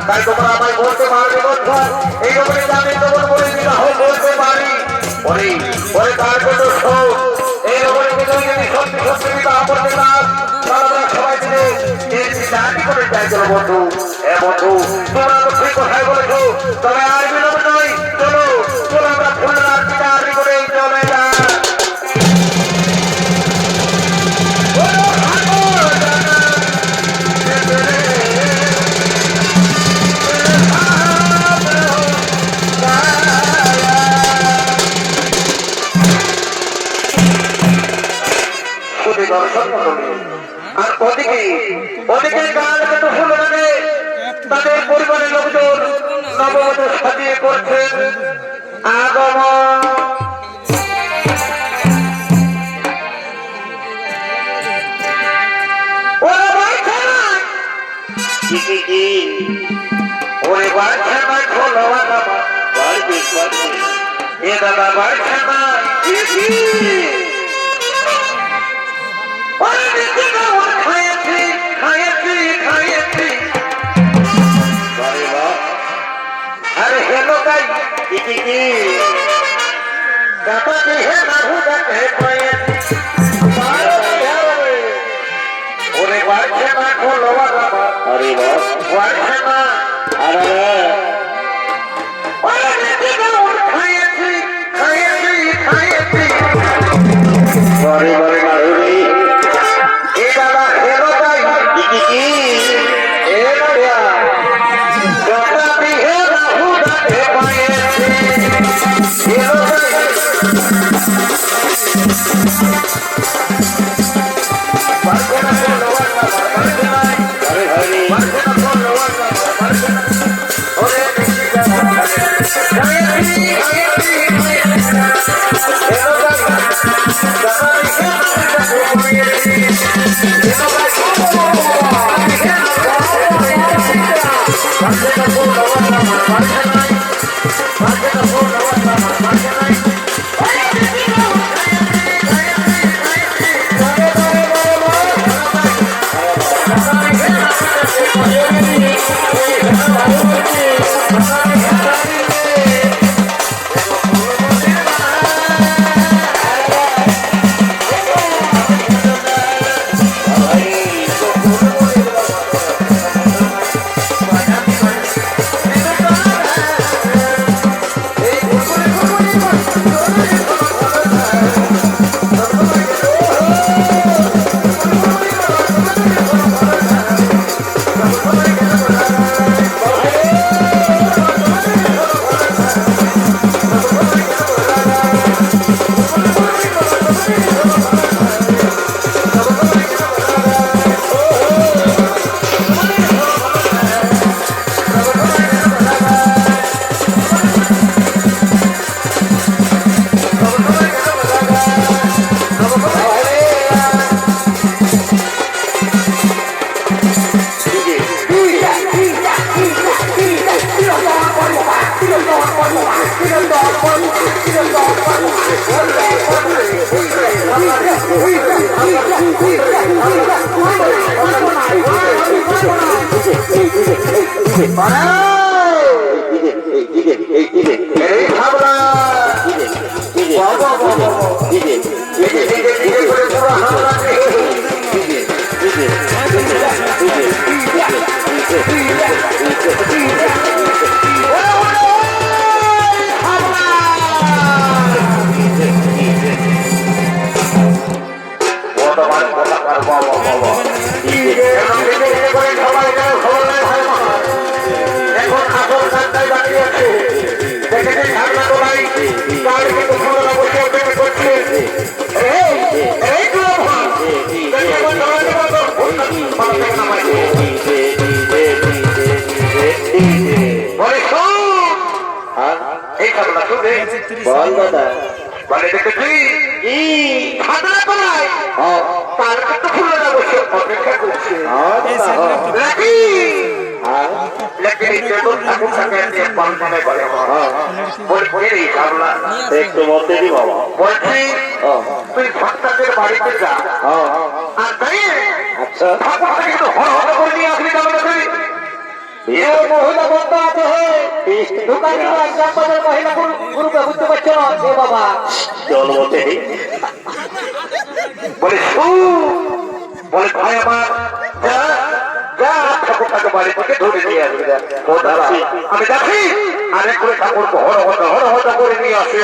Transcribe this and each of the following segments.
তাই তোমরা আমায় বলতে পারবে বন্ধু এই রকমই আমি তোমার বলে বিবাহ করতে পারি পরে তার জন্য এই রকমই যদি সত্যি সত্যি বিবাহ করতে চান তাহলে সবাই মিলে জানি করে চাই চলো বন্ধু বন্ধু তোমরা তো ঠিক কথাই বলেছো তবে আর বিলম্ব নয় চলো চলো আমরা ফুলনার পিতা আদি করে চলে যাই আর ওদিকে গান কিন্তু ফুল লাগে তাদের পরিবারের লোকজন নববধূ সাজিয়ে করছেন আগমন ওরে বাড়ছে না খোলো এ দাদা বাড়ছে না अरे हेलो गाई गाता की है बाबू गाते कोई ओरे वार्षे ना खोलो बाबा अरे वार्षे ना अरे बारे बारे मारे ये दादा हेलो गाई ए बढ़िया गाता भी है बाबू गाते कोई हेलो गाई बारे ना खोलो बाबा अरे हरी बारे ना खोलो बाबा ओरे এই বলছি বল দাদা বলে দেখেছি কি খাতরা পালায় তার কিন্তু ফুলে বসে অপেক্ষা করছে নাকি लेकिन जरूर ठाकुर के पालने वाले बोल बोले रे सामला একটু বলতে দি বাবা বলছি তুই ভক্তদের বাড়িতে যা আর তাই আচ্ছা ঠাকুরকে কিন্তু হর হর করে নিয়ে আসবি কেমন করে ये महिला बंदा आते हैं दुकान में एग्जाम पर महिला गुरु पे बुझते बच्चे ना ए बाबा चलो बोलते ही बोले बोले भाई আমার যা যা ঠাকুরকে বাড়ি থেকে ধরে নিয়ে আসবি ও দাদা আমি যাচ্ছি আরে করে ঠাকুরকে হর হর করে নিয়ে আসে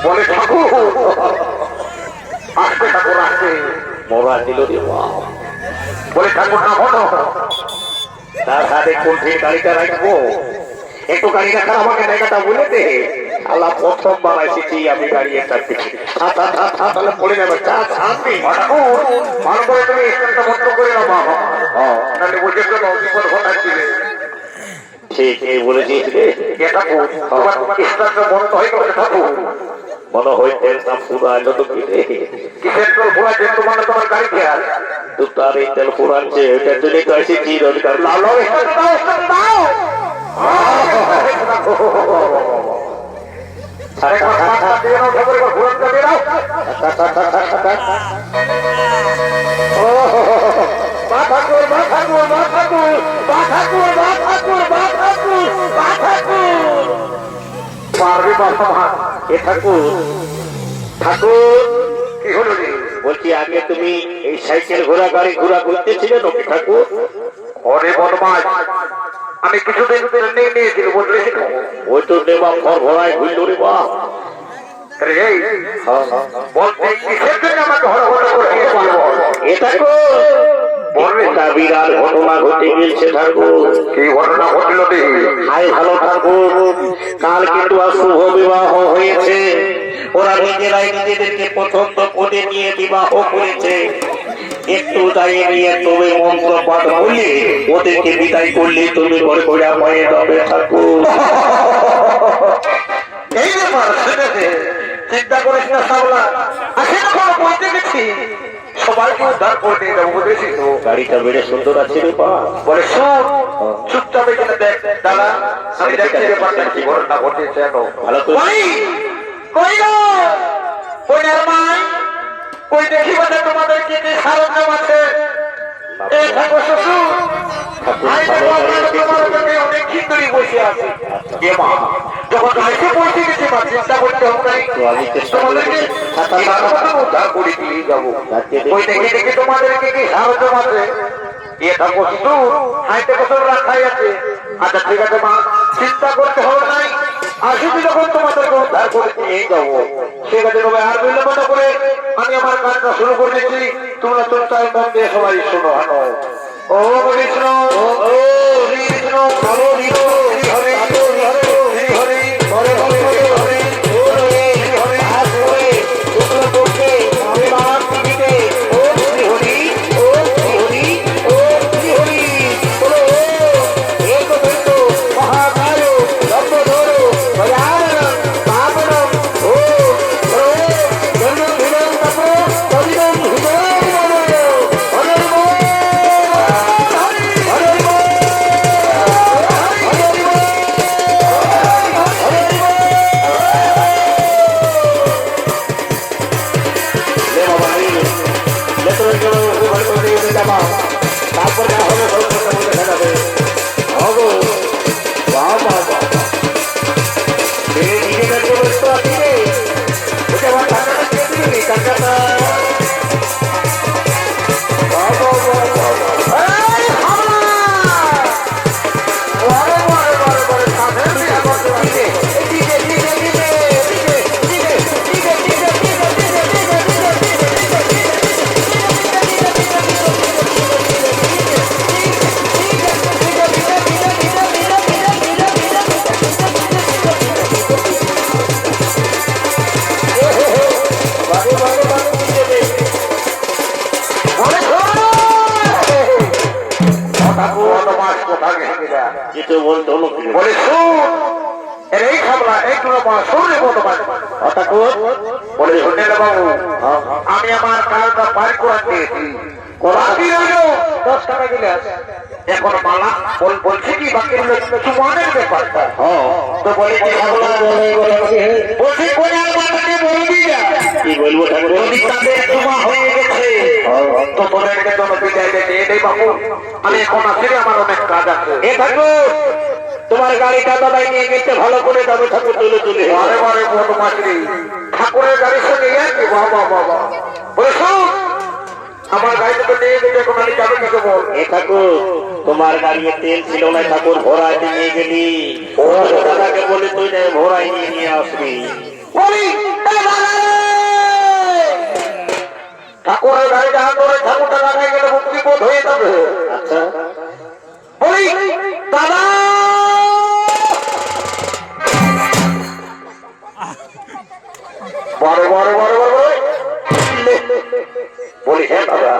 বলে ঠাকুর আসবে ঠাকুর আসবে মোরা দিল রে বলে ঠাকুর না হলো তার হাতে কোঠে গাড়িটা রাখবো একটু গাড়ি রাখার আমাকে জায়গাটা বলে দে আল্লাহ প্রথম বানাইছি আমি গাড়ি একটা পিছিয়ে তাহলে পড়ে যাবে চা আমি ঠাকুর ভালো করে তুমি স্টেশনটা বন্ধ করে নাও বাবা তাহলে বুঝে গেল বিপদ ঘটাচ্ছিলে ঠিক এই বলেছিস রে ঠাকুর তোমার স্টেশনটা বন্ধ হয়ে গেল ঠাকুর মনে হয় তেল সাপ পুরো আলো তো কি রে কিসের তেল পুরা যে তোমার তোমার গাড়ি খেয়াল তো তার এই তেল পুরাচ্ছে ওটার জন্যই তো এসেছি দরকার লালো স্টেশন দাও আরে কথা দিয়ে নাও ঠাকুর এবার ঘুরান দিয়ে নাও পারবে বাবা এ ঠাকুর কি হলো রে বলছি আগে তুমি এই সাইকেল ঘোড়া গাড়ি ঘোড়া করতেছিলে নাকি ঠাকুর ওরে বদমাস আমি কিছুদিন ট্রেনিং নিয়েছিল বুঝলি ওই তো নেবা ফর ঘোড়ায় ঘুরল রে বা রে বলতে কিসের জন্য আমাকে হর হর করে এ ঠাকুর একটা বিরাট ঘটনা ঘটে গেছে ঠাকুর কি ঘটনা ঘটল রে আই ভালো ঠাকুর কাল কিন্তু শুভ বিবাহ হয়েছে ওরা নিজেরাই নিজেদেরকে পছন্দ করে নিয়ে বিবাহ করেছে একটু দাঁড়িয়ে নিয়ে তুমি মন্ত্র পাঠ বললে ওদেরকে বিদায় করলে তুমি ঘরে ঘরে পায়ে যাবে ঠাকুর এই ব্যাপার শুনেছে চিন্তা করিস না সামলা আসে না কোনো বলতে গেছি সবাইকে উদ্ধার করে দিয়ে যাবো বুঝেছি তো গাড়িটা বেড়ে সুন্দর আছে রে পা বলে শুন চুপচাপ এখানে দেখ দাদা আমি দেখছি ব্যাপারটা কি ঘটনা ঘটেছে ভালো করে কই গো কই নারমাই কই দেখি বাদে তোমাদের কি কি সারঞ্জাম আছে এই ঠাকুর শ্বশুর আই দেখো আপনারা তোমার কাছে অনেক খিন্দরি বসে আছে এ মা যখন গাইতে বসে গেছে মা চিন্তা করতে হবে নাই তো আমি চেষ্টা তোমাদেরকে উদ্ধার করে দিয়ে যাবো ওই দেখে দেখে তোমাদেরকে কি সারঞ্জাম আছে এ ঠাকুর শ্বশুর হাইতে বছর রাখাই আছে আচ্ছা ঠিক আছে মা চিন্তা করতে হবে নাই আসবি যখন তোমাদেরকে উদ্ধার করে নিয়ে যাবো ঠিক আছে তবে আর বিলম্ব না করে আমি আমার কাজটা শুরু করে দিচ্ছি তোমরা চুপচাপ মন দিয়ে সবাই শোনো হানো ও কৃষ্ণ ও কৃষ্ণ হরে হরে হরে হরে হরে হরে হরে হরে হরে তারপর যা হবে দেখা যাবে হবো বাবা নিজেদের ব্যস্ত আছি রে কিছু বলতো লোক বলে শুন এই খাবলা এইগুলো শুনে বলতে পারি ঠাকুর বলে শুনে বাবু আমি আমার কালটা পার করে দিয়েছি বাকি রইল 10 টাকা দিলে এখন মালা বলছি কি বাকি রইল চুমানের ব্যাপারটা তো বলে কি খাবলা বলছি কোন মাথাকে বলবি না কি বলবো ঠাকুর যদি তাদের চুমা হয়ে গেছে তো তোদেরকে তো বিদায় দিয়ে দেই বাবু আমি এখন আসি আমার অনেক কাজ আছে এ ঠাকুর তোমার গাড়িটা দাদাই নিয়ে গেছে ভালো করে যাবে ঠাকুর তুলে তুলে বারে বারে বদমাশি ঠাকুরের গাড়ির সঙ্গে একই বাবা বাবা বলে শুন আমার গাড়িতে তো নিয়ে গেছে এখন আমি যাবে কিছু বল এ ঠাকুর তোমার গাড়িতে তেল ছিল না ঠাকুর ভরাইতে নিয়ে গেলি ও দাদাকে বলে তুই না ভরাই নিয়ে আসবি বলি ঠাকুরের গাড়িটা হাত ধরে ঠাকুরটা লাগাই গেলে মুক্তি বোধ হয়ে যাবে আচ্ছা বলি দাদা বড় বড় বড় বড় বলি হ্যাঁ দাদা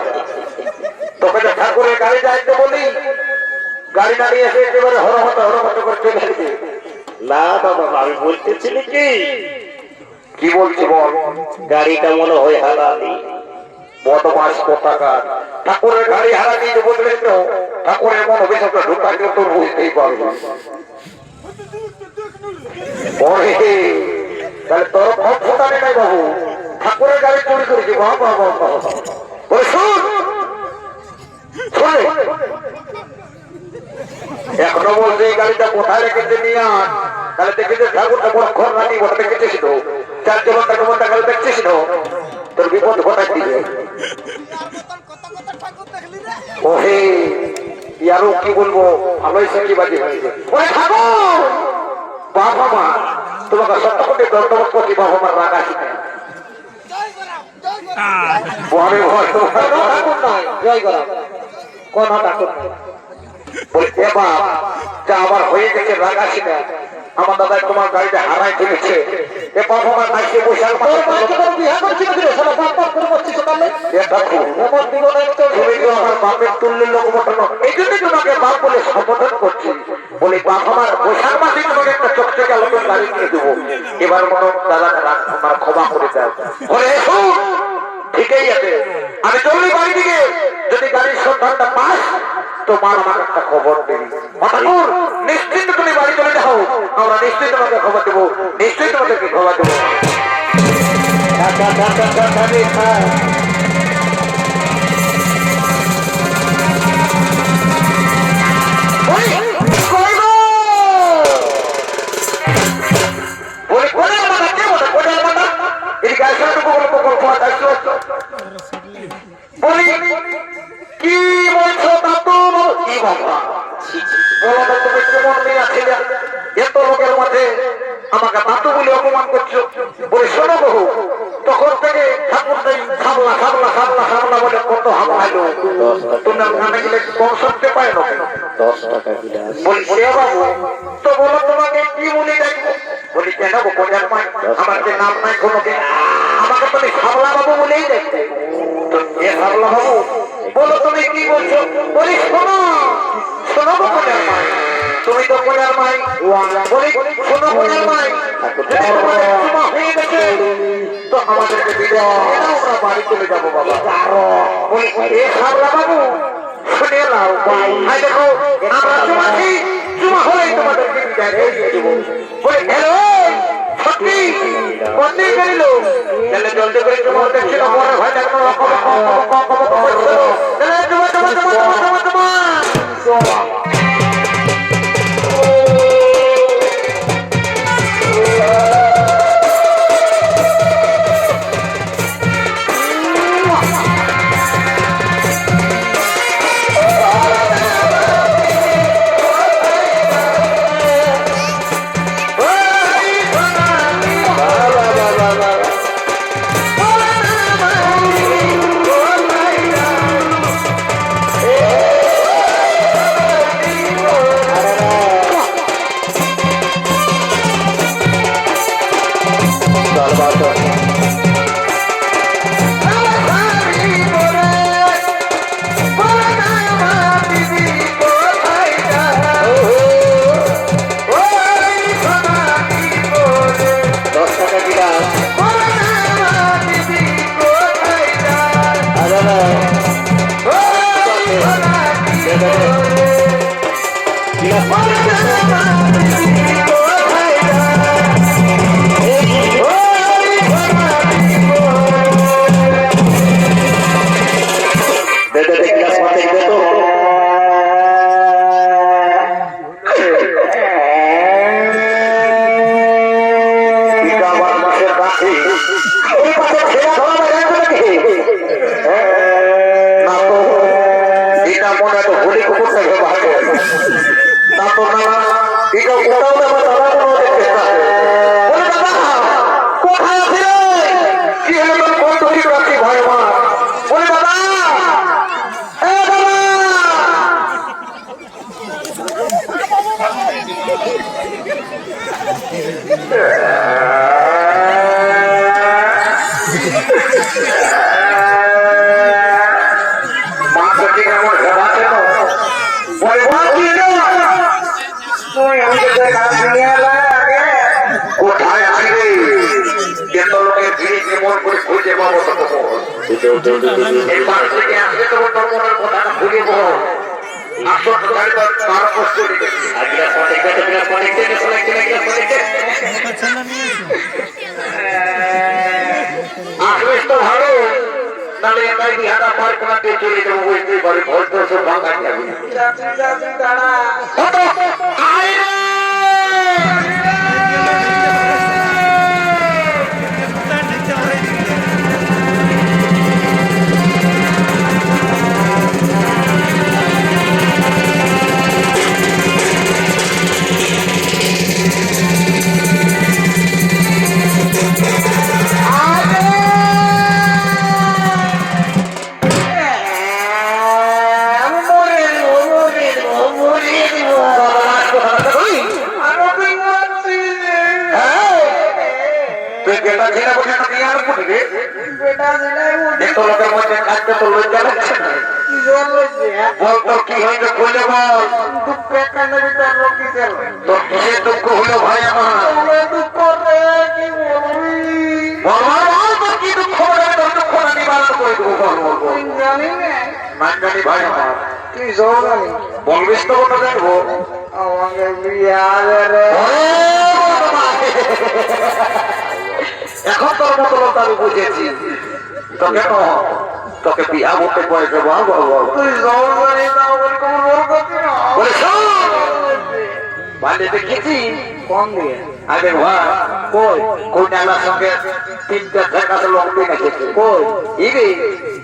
তোকে তো ঠাকুরের গাড়ি যাইতে বলি গাড়ি দাঁড়িয়ে এসে একেবারে হরহত করে চলে আসবে না দাদা আমি বলতেছিলি কি বলছি বল গাড়িটা মনে হয় হারালি বদমাস কোথাকার ঠাকুরের গাড়ি হারা দিয়ে বদলে তো ঠাকুরের মন অভিযোগটা ঢুকালেও তো বুঝতেই পারবো তাহলে তোর ভোট ফোটানে নাই বাবু ঠাকুরের গাড়ি চুরি করেছি বাবা বাবা শুন এখনো বলছে এই গাড়িটা কোথায় রেখেছে নিয়ে আন তাহলে দেখেছে ঠাকুরটা বড় ঘর রানি ওটা দেখেছিস তো 4 জীবনটা গাড়ি দেখছিস তো তোর বিপদ ঘটাই দিবে ওহে ইয়ারও কি বলবো ভালোই সঙ্গী বাজি হয়েছে ওরে ঠাকুর বাবা মা তোমাকে সত্য করে দণ্ডবোধ করছি বাবা মার রাগ আসি না বলে ভয় ঠাকুর নয় জয় করা কোন ঠাকুর বলে এ বাপ যা আবার হয়ে গেছে রাগ আসি না আমার দাদা তোমার গাড়িটা হারাই ফেলেছে এ বাবা মা নাইছে বৈশাখ আমার বাপের তুল্যের লোক মতন এই জন্য তোমাকে বাপ বলে সম্বোধন করছি বলি বাপ আমার বৈশাখ মাসে তোমাকে একটা চকচকে আলোচন গাড়ি নিয়ে দেবো এবার মনে দাদা আমার ক্ষমা করে দাও বলে ঠিকই আছে আমি চললি বাড়ি দিকে যদি গাড়ির সন্ধানটা পাস তো মার আমার একটা খবর দিবি ঠাকুর নিশ্চিন্ত তুমি বাড়ি চলে যাও আমরা নিশ্চয়ই তোমাকে খবর দেবো নিশ্চয়ই তোমাদেরকে খবর দেবো কি বলছো কি বাবা বলো তুমি কেমন মেয়ে ছিলে এত লোকের মাঝে আমাকে দাদু বলে অপমান করছো বলে শোনো বহু তখন থেকে ঠাকুর নেই খাবলা খাবলা খাবলা খাবলা বলে কত হামলাইলো তোমার গানে গেলে কম শুনতে পায় না 10 টাকা দিলে বলি সে বাবু তো বলো তোমাকে কি বলে ডাকবো বলি কেন গো কোজার মাই আমার যে নাম নাই কোনো আমাকে তুমি খাবলা বাবু বলেই দেখবে তো এ খাবলা বাবু বলো তুমি কি বলছো বলি শোনো শোনো গো কোজার মাই তুমি তো কোজার মাই বলি শোনো কোজার মাই যদি তোমাদের চুমা হয়ে গেছে তো আমাদেরকে বিদায় আমরা বাড়ি চলে যাবো বাবা বলি এ খাবলা বাবু শুনে নাও ভাই দেখো আমরা চুমাছি চুমা হলেই তোমাদেরকে বিদায় দিয়ে দেবো বলি হ্যালো সত্যি কন্দি করিল তাহলে জলদি করে চুমা দেখছিল পরে ভয় দেখো তাহলে চুমা চুমা চুমা চুমা চুমা চুমা দে দে দে গ্লাস মাথায় দে তো এখন তোর মতলব আমি বুঝেছি তোকে তোকে বিয়া করতে পড়েছে বাড়ি দেখেছি কোন দিয়ে আগে কোন ডালার সঙ্গে তিনটা ঠেকাতে লোক দিয়ে রেখেছে কই ইরে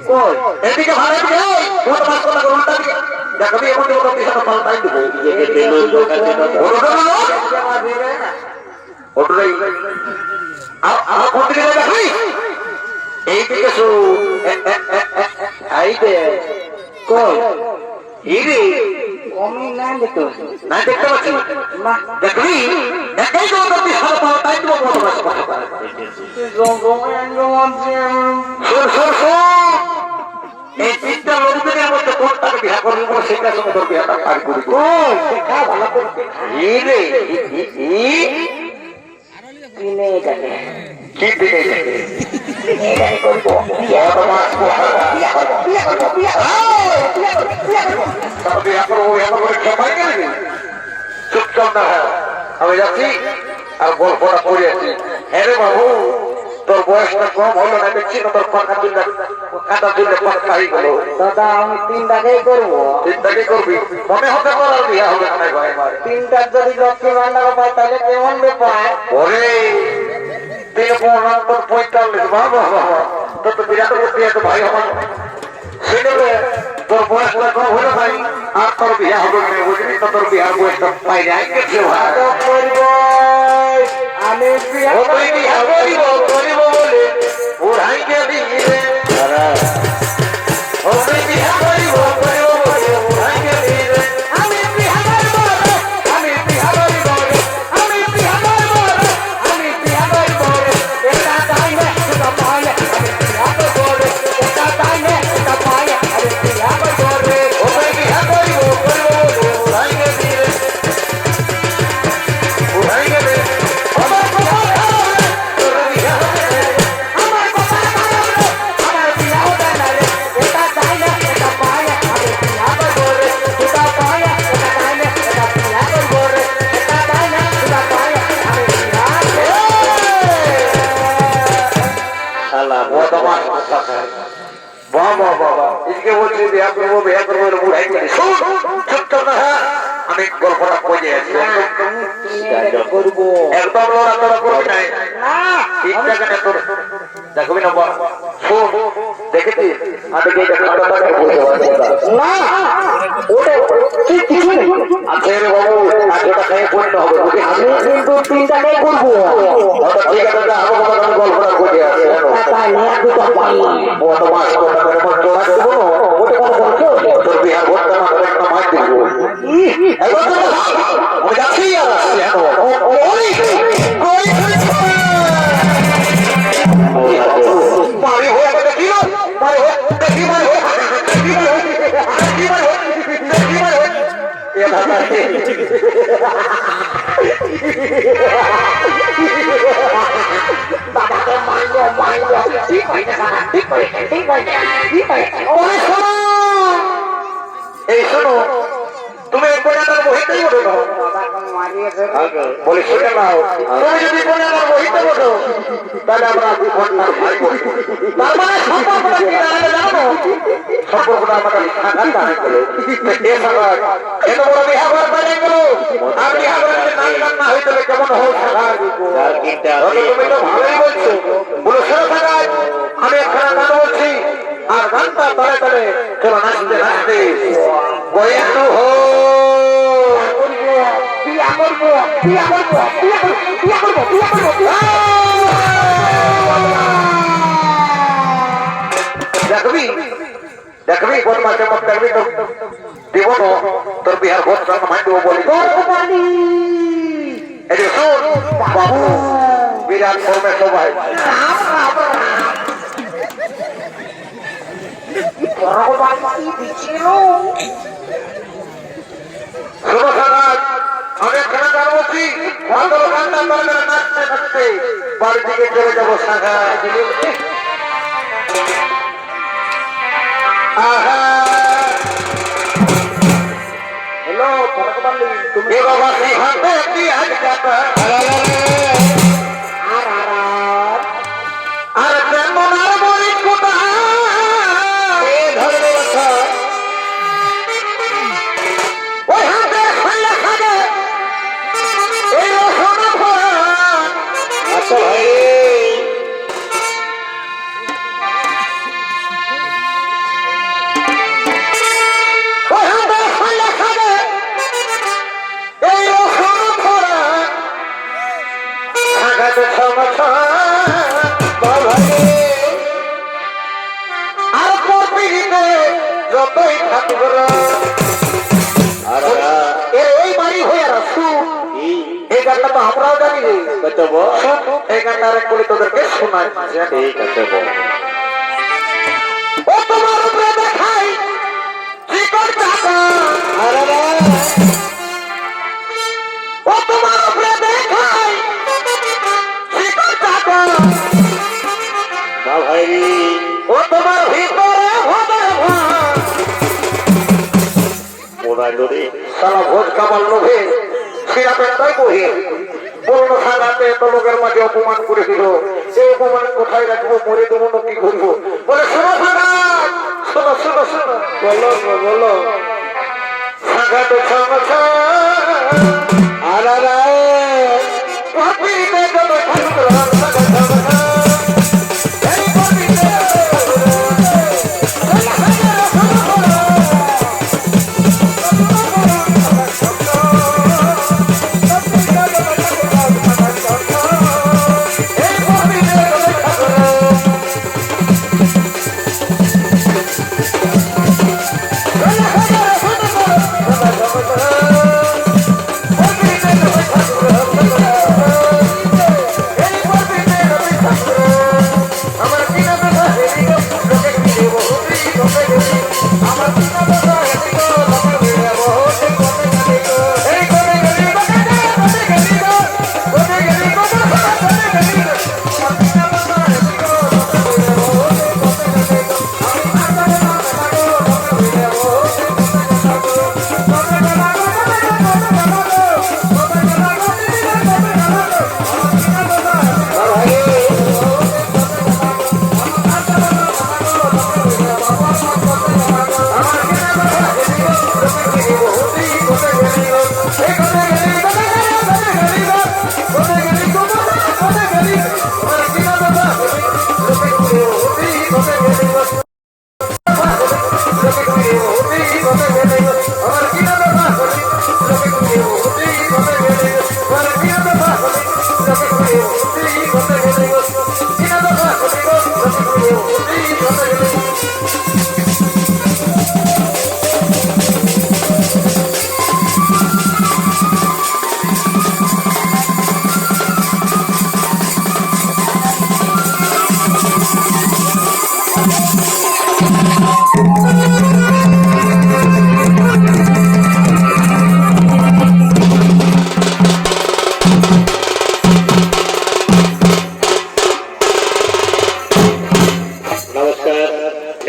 কই এদিকে ভালো দেখবি এমন পিছনে পাল্টাই দেবো ওটাই আমার কোন দিকে দেখবি এইদিকে আইতে কই ইরে কমি না দেখো না দেখতে পাচ্ছি না দেখবি একাই তো পিছনে পাল্টাই দেবো এই তিনটা লোকদের মধ্যে কোনটাকে বিয়া করবি বলে সেটার সঙ্গে তোর বিয়াটা পার করি ভালো করতে কিনে যাবে কি দিনে চুপচাপ না আমি যাচ্ছি আর গল্পটা করে আছি হ্যাঁ রে বাবু তোর বয়সটা কম হলো না দেখছি না তোর পাখা তুললে কাটা তুললে পাখা হয়ে গেল দাদা আমি 3টাকেই করবো 3টাকে করবি মনে হতে পারার বিয়া হবে না ভাই আমার 3টার যদি লক্ষ্মী ভান্ডার পাই তাহলে কেমন ব্যাপার ওরে 45 বাবা তোর তো বিরাট করতে এত ভাই আমার শুনবে তোর বয়সটা কম হলো ভাই আর তোর বিয়া হবে না বুঝলি তো তোর বিয়ার বয়সটা পাই যায় গেছে ভাই আমি বিয়া করিব বলে উড়াই গেলি রে বিয়া করিব বলে উড়াই গেলি রে আমি বিয়া করব আমি বিয়া করব আমি বিয়া করব আমি বিয়া করব এটা টাইমে এটা পাইলে আমি বিয়া করব এটা টাইমে এটা পাইলে আমি বিয়া করব বিয়া করিব বলে উড়াই গেলি রে উড়াই গেলি তোর বিয়া আজকে বলছি বিয়া করবো বলে বুড়াই করে চুপচাপ না আমি গল্পটা পড়ে আছি করবো একদম লড়াচড়া করবি নাই না ইচ্ছা কেন তোর দেখবি না শোন দেখেছিস আমি যে না ওটা কিছু নেই আছে রে বাবু আজটা খেয়ে পড়তে হবে বুঝি আমি কিন্তু 3টাকে করবো ঠিক আছে আমি গল্পটা করে আছে তাই নিয়ে দুটো পাই ও তো মাছ কথা করে মত জোড়া দেবো ওটা কোনো বলছো তোর বিহার ভোটটা না করে একটা মাছ দিব একবার তো আমি যাচ্ছি আর আসছি মারি হয়ে দেখি না মারি হয়ে দেখি মারি হয়ে দেখি মারি হয়ে দেখি মারি হয়ে দেখি মারি হয়ে এ দাদা বাবাকে মারবো ঠিক হয়েছে ঠিক হয়েছে ঠিক হয়েছে ঠিক হয়েছে ওরে শোনো এই শোনো তুমি একবার আমার বহিতেই বলো না বাবাকে মারিয়েছে বলে শুনে নাও তুমি যদি বলে আমার বহিতে বলো তাহলে আমরা 2 ঘন্টা ভাই বলবো তার মানে সম্পর্কটা কি দাঁড়াবে জানো সম্পর্কটা আমাদের সাগাত দাঁড়াবে গেল এ সাগাত এত বড় বিহার ঘর বাজে গেল আর বিহার ঘরে যদি নাচ গান না হইতে কেমন হোক সাগাত তুমি তো ভালোই বলছো বলো শোনো সাগাত আমি একখানা গান বলছি আর গানটা তলে তলে চলো নাচতে নাচতে বয়াতু হো বিয়া করবো বিয়া করবো বিয়া করবো বিয়া করবো বিয়া করবো দেখবি দেখবি কোন মাসে মত দেখবি তো দিব না তোর বিহার ভোট সঙ্গে মাই দেবো বলি এই শোন বাবু বিরাট করবে সবাই শোনো সারাজ আমি এখানে গান বলছি মাদল গানটা করবে নাচতে নাচতে বাড়ি থেকে চলে যাবো সাগা হ্যালো ফরকবালি তুমি এ বাবা সিংহাতে কি আজ যাতা আর আর কেমন আর বলি কোথা এ ধরবে কথা ওই হাতে খল্লা খাবে এই রসনা ভরা আচ্ছা ভাই ওই হাতে খল্লা খাবে এই রসনা ভরা আঘাতে সমথা আর পড়বিতে যতই থাকবে এই বাড়ি হয়ে রাখু এই গানটা তো আমরাও জানি রে এই গানটা আরেক করে তোদেরকে শোনাই ঠিক আছে ও তোমার উপরে দেখাই চিকন চাকা ও তোমার উপরে দেখাই চিকন চাকা ভাই ও তোমার ভিতরে হবে সারা ভোট কামাল লোভে সিরা পেটাই বহে বললো সারাতে এত লোকের মাঝে অপমান করে দিল এই অপমান কোথায় রাখবো মরে দেবো না কি করবো বলে শোনো সারা শোনো শোনো শোনো বলো বলো সাগাতে ছমছ আলারা কপিতে যত ঠাকুর সাগা ছমছ এই কপিতে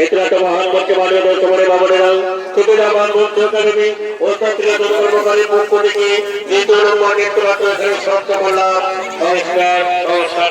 এছাড়া তো মহান মঞ্চে মাননীয় দর্শকের বাবনেরাও সুতরাং আমার মঞ্চ একাডেমি ও ছাত্রীয় কর্মকারী পক্ষ থেকে দ্বিতীয় নম্বর নেতৃত্ব সমাপ্ত করলাম। নমস্কার, নমস্কার।